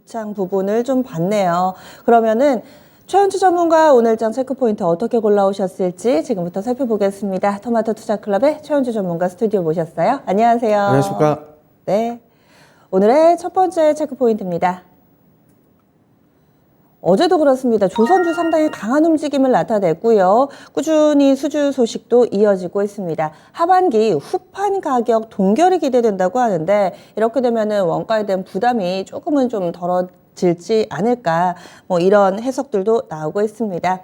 입창 부분을 좀 봤네요. 그러면은 최현주 전문가 오늘장 체크포인트 어떻게 골라오셨을지 지금부터 살펴보겠습니다. 토마토 투자클럽의 최현주 전문가 스튜디오 모셨어요. 안녕하세요. 안녕하십니까. 네, 오늘의 첫 번째 체크포인트입니다. 어제도 그렇습니다. 조선주 상당히 강한 움직임을 나타냈고요. 꾸준히 수주 소식도 이어지고 있습니다. 하반기 후판 가격 동결이 기대된다고 하는데 이렇게 되면은 원가에 대한 부담이 조금은 좀 덜어질지 않을까 뭐 이런 해석들도 나오고 있습니다.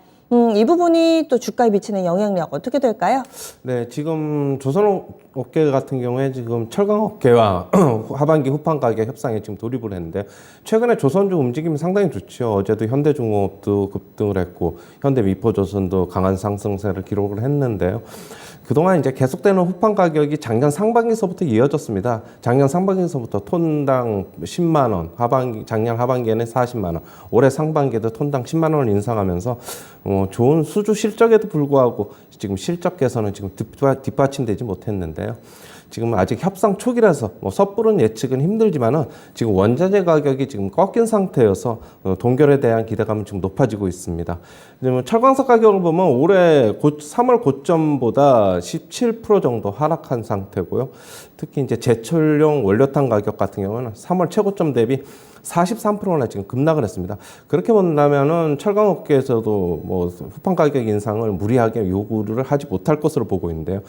이 부분이 또 주가에 미치는 영향력 어떻게 될까요? 네, 지금 조선업계 같은 경우에 지금 철강업계와 하반기 후판 가격 협상에 지금 돌입을 했는데 최근에 조선주 움직임이 상당히 좋죠. 어제도 현대중공업도 급등을 했고 현대미포조선도 강한 상승세를 기록을 했는데요. 그동안 이제 계속되는 후판 가격이 작년 상반기서부터 이어졌습니다. 작년 상반기서부터 톤당 10만 원, 작년 하반기에는 40만 원, 올해 상반기에도 톤당 10만 원을 인상하면서 좋은 수주 실적에도 불구하고 지금 실적 개선은 지금 뒷받침되지 못했는데요. 지금 아직 협상 초기라서 섣부른 예측은 힘들지만은 지금 원자재 가격이 지금 꺾인 상태여서 동결에 대한 기대감은 지금 높아지고 있습니다. 철광석 가격을 보면 올해 3월 고점보다 17% 정도 하락한 상태고요. 특히 이제 제철용 원료탄 가격 같은 경우는 3월 최고점 대비 43%나 지금 급락을 했습니다. 그렇게 본다면은 철강업계에서도 뭐 후판 가격 인상을 무리하게 요구를 하지 못할 것으로 보고 있는데요.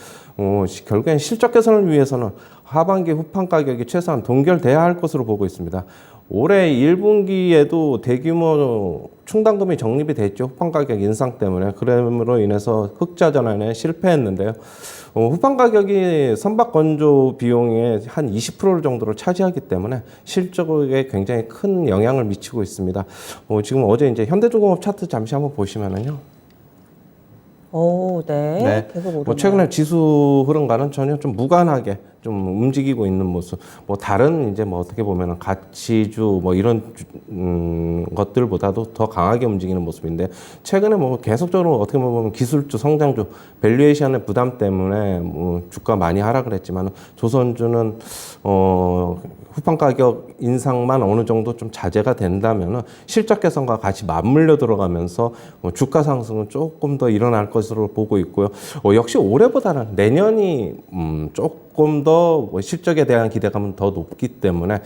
결국엔 실적 개선을 위해서는 하반기 후판 가격이 최소한 동결돼야 할 것으로 보고 있습니다. 올해 1분기에도 대규모 충당금이 정립이 됐죠. 후판 가격 인상 때문에. 그럼으로 인해서 흑자 전환에 실패했는데요. 후판 가격이 선박 건조 비용의 한 20% 정도를 차지하기 때문에 실적에 굉장히 큰 영향을 미치고 있습니다. 지금 어제 이제 현대중공업 차트 잠시 한번 보시면은요. 오, 네. 계속 오르네요. 최근에 지수 흐름과는 전혀 좀 무관하게 좀 움직이고 있는 모습. 다른 이제 어떻게 보면은 가치주 이런 것들보다도 더 강하게 움직이는 모습인데 최근에 계속적으로 어떻게 보면 기술주, 성장주, 밸류에이션의 부담 때문에 주가 많이 하락을 했지만 조선주는 후판 가격 인상만 어느 정도 좀 자제가 된다면은 실적 개선과 같이 맞물려 들어가면서 주가 상승은 조금 더 일어날 것으로 보고 있고요. 역시 올해보다는 내년이 조금 더 실적에 대한 기대감은 더 높기 때문에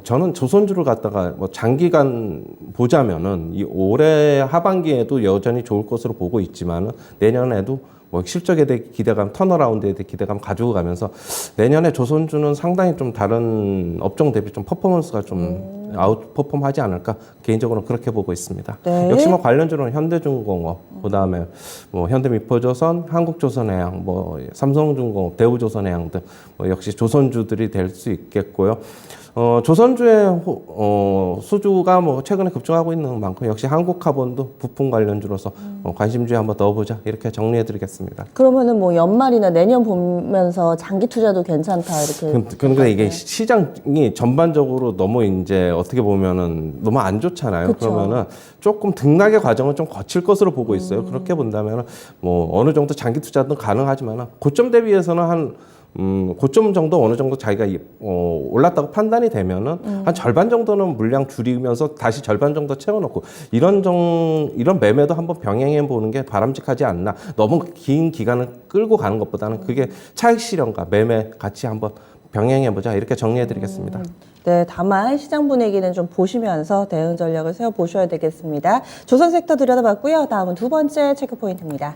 저는 조선주를 갖다가 장기간 보자면은 이 올해 하반기에도 여전히 좋을 것으로 보고 있지만은 내년에도 실적에 대한 기대감, 턴어라운드에 대한 기대감 가지고 가면서 내년에 조선주는 상당히 좀 다른 업종 대비 좀 퍼포먼스가 좀 아웃퍼폼하지 않을까 개인적으로 그렇게 보고 있습니다. 네. 역시 관련주로는 현대중공업, 그다음에 현대미포조선, 한국조선해양, 삼성중공업, 대우조선해양 등 역시 조선주들이 될 수 있겠고요. 조선주의 수주가 최근에 급증하고 있는 만큼 역시 한국카본도 부품 관련주로서 관심주에 한번 넣어보자 이렇게 정리해드리겠습니다. 그러면은 연말이나 내년 보면서 장기 투자도 괜찮다 이렇게. 그런데 이게 시장이 전반적으로 너무 이제 어떻게 보면은 너무 안 좋잖아요. 그쵸. 그러면은 조금 등락의 과정은 좀 거칠 것으로 보고 있어요. 그렇게 본다면은 어느 정도 장기 투자도 가능하지만 고점 대비해서는 고점 정도 어느 정도 자기가 올랐다고 판단이 되면은 한 절반 정도는 물량 줄이면서 다시 절반 정도 채워놓고 이런 매매도 한번 병행해 보는 게 바람직하지 않나. 너무 긴 기간을 끌고 가는 것보다는 그게 차익 실현과 매매 같이 한번 병행해 보자 이렇게 정리해 드리겠습니다. 네, 다만 시장 분위기는 좀 보시면서 대응 전략을 세워 보셔야 되겠습니다. 조선 섹터 들여다봤고요. 다음은 두 번째 체크 포인트입니다.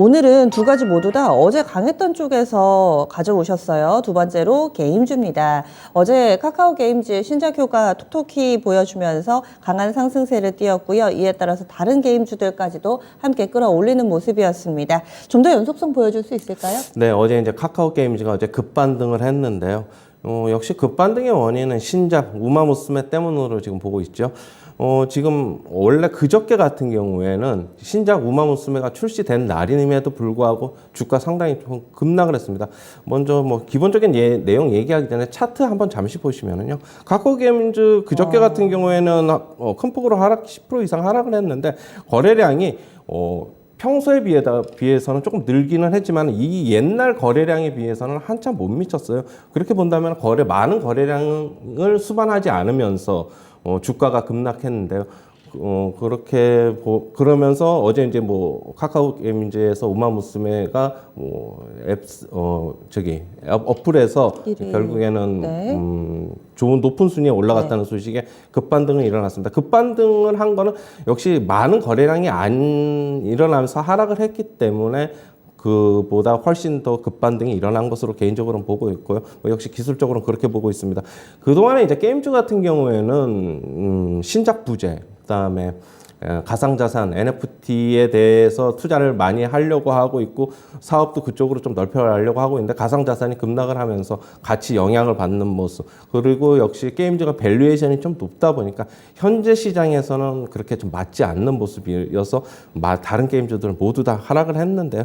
오늘은 두 가지 모두 다 어제 강했던 쪽에서 가져오셨어요. 두 번째로 게임주입니다. 어제 카카오 게임즈의 신작 효과 톡톡히 보여주면서 강한 상승세를 띄웠고요. 이에 따라서 다른 게임주들까지도 함께 끌어올리는 모습이었습니다. 좀 더 연속성 보여줄 수 있을까요? 네, 어제 이제 카카오 게임즈가 어제 급반등을 했는데요. 역시 급반등의 원인은 신작 우마무스메 때문으로 지금 보고 있죠. 지금 원래 그저께 같은 경우에는 신작 우마무스메가 출시된 날임에도 불구하고 주가 상당히 좀 급락을 했습니다. 먼저 기본적인 내용 얘기하기 전에 차트 한번 잠시 보시면은요. 카카오 게임즈 그저께 같은 경우에는 큰 폭으로 10% 이상 하락을 했는데 거래량이 평소에 비해서는 조금 늘기는 했지만 이 옛날 거래량에 비해서는 한참 못 미쳤어요. 그렇게 본다면 많은 거래량을 수반하지 않으면서 주가가 급락했는데요. 그러면서 어제 이제 뭐 카카오 게임즈에서 우마무스메가 어플에서 결국에는 네. 좋은 높은 순위에 올라갔다는 소식에 급반등이 일어났습니다. 급반등을 한 거는 역시 많은 거래량이 안 일어나면서 하락을 했기 때문에 그보다 훨씬 더 급반등이 일어난 것으로 개인적으로는 보고 있고요. 역시 기술적으로는 그렇게 보고 있습니다. 그동안에 이제 게임주 같은 경우에는 신작 부재, 그다음에 가상자산, NFT에 대해서 투자를 많이 하려고 하고 있고 사업도 그쪽으로 좀 넓혀가려고 하고 있는데 가상자산이 급락을 하면서 같이 영향을 받는 모습, 그리고 역시 게임즈가 밸류에이션이 좀 높다 보니까 현재 시장에서는 그렇게 좀 맞지 않는 모습이어서 다른 게임주들은 모두 다 하락을 했는데요.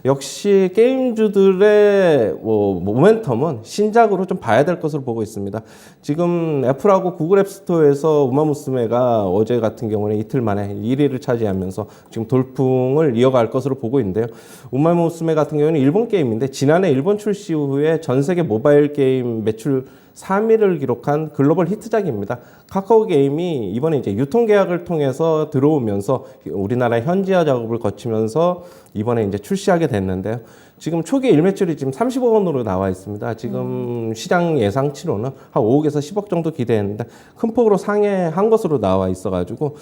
역시 게임주들의 모멘텀은 신작으로 좀 봐야 될 것으로 보고 있습니다. 지금 애플하고 구글 앱스토어에서 우마무스메가 어제 같은 경우는 이틀 만에 1위를 차지하면서 지금 돌풍을 이어갈 것으로 보고 있는데요. 우마무스메 같은 경우는 일본 게임인데 지난해 일본 출시 후에 전 세계 모바일 게임 매출 3위를 기록한 글로벌 히트작입니다. 카카오 게임이 이번에 이제 유통계약을 통해서 들어오면서 우리나라 현지화 작업을 거치면서 이번에 이제 출시하게 됐는데요. 지금 초기 일매출이 지금 30억 원으로 나와 있습니다. 지금 시장 예상치로는 한 5억에서 10억 정도 기대했는데 큰 폭으로 상회한 것으로 나와 있어가지고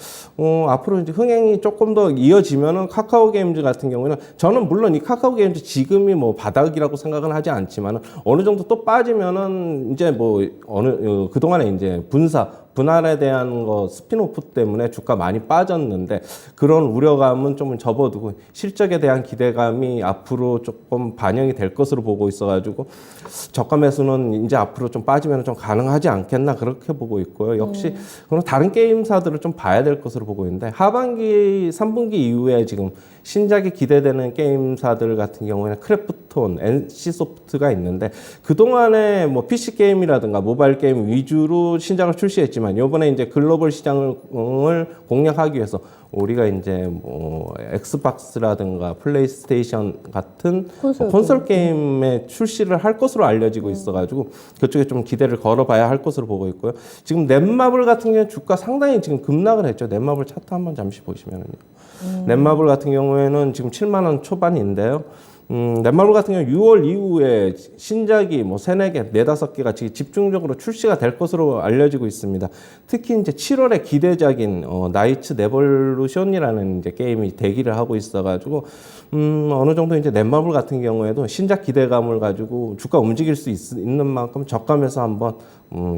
앞으로 이제 흥행이 조금 더 이어지면은 카카오 게임즈 같은 경우는 저는 물론 이 카카오 게임즈 지금이 뭐 바닥이라고 생각은 하지 않지만 어느 정도 또 빠지면은 이제 그동안에 이제 분할에 대한 스핀오프 때문에 주가 많이 빠졌는데 그런 우려감은 좀 접어두고 실적에 대한 기대감이 앞으로 조금 반영이 될 것으로 보고 있어가지고 저가 매수는 이제 앞으로 좀 빠지면 좀 가능하지 않겠나 그렇게 보고 있고요. 역시 그럼 다른 게임사들을 좀 봐야 될 것으로 보고 있는데 하반기 3분기 이후에 지금 신작이 기대되는 게임사들 같은 경우에는 크래프톤, NC소프트가 있는데 그동안에 뭐 PC 게임이라든가 모바일 게임 위주로 신작을 출시했지만 이번에 이제 글로벌 시장을 공략하기 위해서 우리가 이제 엑스박스라든가 플레이스테이션 같은 콘솔 게임의 출시를 할 것으로 알려지고 있어가지고 그쪽에 좀 기대를 걸어봐야 할 것으로 보고 있고요. 지금 넷마블 같은 경우는 주가 상당히 지금 급락을 했죠. 넷마블 차트 한번 잠시 보시면은요. 넷마블 같은 경우에는 지금 7만 원 초반인데요. 넷마블 같은 경우 6월 이후에 신작이 3, 4개, 4, 5개가 집중적으로 출시가 될 것으로 알려지고 있습니다. 특히 이제 7월에 기대작인 나이츠 레볼루션이라는 이제 게임이 대기를 하고 있어가지고 어느 정도 이제 넷마블 같은 경우에도 신작 기대감을 가지고 주가 움직일 수 있는 만큼 저감해서 한번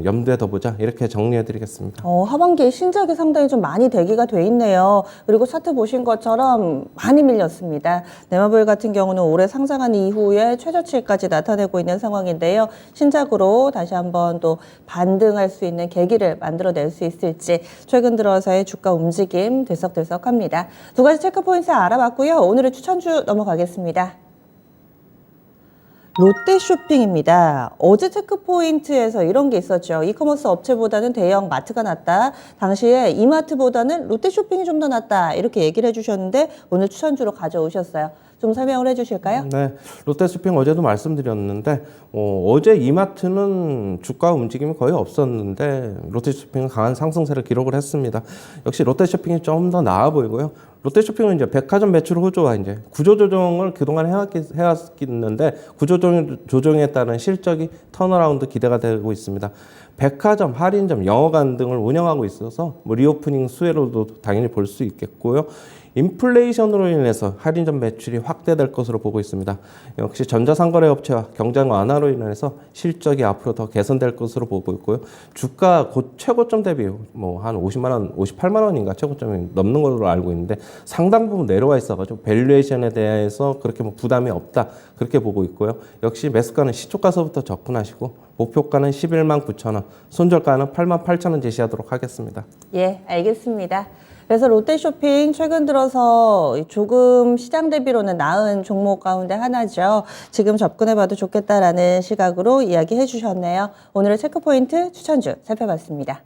염두에 둬보자 이렇게 정리해드리겠습니다. 하반기에 신작이 상당히 좀 많이 대기가 돼 있네요. 그리고 차트 보신 것처럼 많이 밀렸습니다. 넷마블 같은 경우는 올해 상장한 이후에 최저치까지 나타내고 있는 상황인데요. 신작으로 다시 한번 또 반등할 수 있는 계기를 만들어낼 수 있을지 최근 들어서의 주가 움직임 들썩들썩합니다. 두 가지 체크포인트 알아봤고요. 오늘의 추천주 넘어가겠습니다. 롯데쇼핑입니다. 어제 체크포인트에서 이런 게 있었죠. 이커머스 업체보다는 대형 마트가 낫다. 당시에 이마트보다는 롯데쇼핑이 좀 더 낫다. 이렇게 얘기를 해주셨는데 오늘 추천주로 가져오셨어요. 좀 설명을 해주실까요? 네, 롯데쇼핑 어제도 말씀드렸는데 어제 이마트는 주가 움직임이 거의 없었는데 롯데쇼핑은 강한 상승세를 기록을 했습니다. 역시 롯데쇼핑이 좀 더 나아 보이고요. 롯데쇼핑은 이제 백화점 매출 호조와 이제 구조조정을 그동안 해왔는데 구조조정에 따른 실적이 턴어라운드 기대가 되고 있습니다. 백화점, 할인점, 영어관 등을 운영하고 있어서 리오프닝 수혜로도 당연히 볼 수 있겠고요. 인플레이션으로 인해서 할인점 매출이 확대될 것으로 보고 있습니다. 역시 전자상거래 업체와 경쟁 완화로 인해서 실적이 앞으로 더 개선될 것으로 보고 있고요. 주가 곧 최고점 대비 한 50만 원, 58만 원인가 최고점이 넘는 걸로 알고 있는데 상당 부분 내려와 있어가지고 밸류에이션에 대해서 그렇게 부담이 없다 그렇게 보고 있고요. 역시 매수가는 시초가서부터 접근하시고 목표가는 11만 9천 원, 손절가는 8만 8천 원 제시하도록 하겠습니다. 예, 알겠습니다. 그래서 롯데쇼핑 최근 들어서 조금 시장 대비로는 나은 종목 가운데 하나죠. 지금 접근해봐도 좋겠다라는 시각으로 이야기해 주셨네요. 오늘의 체크포인트 추천주 살펴봤습니다.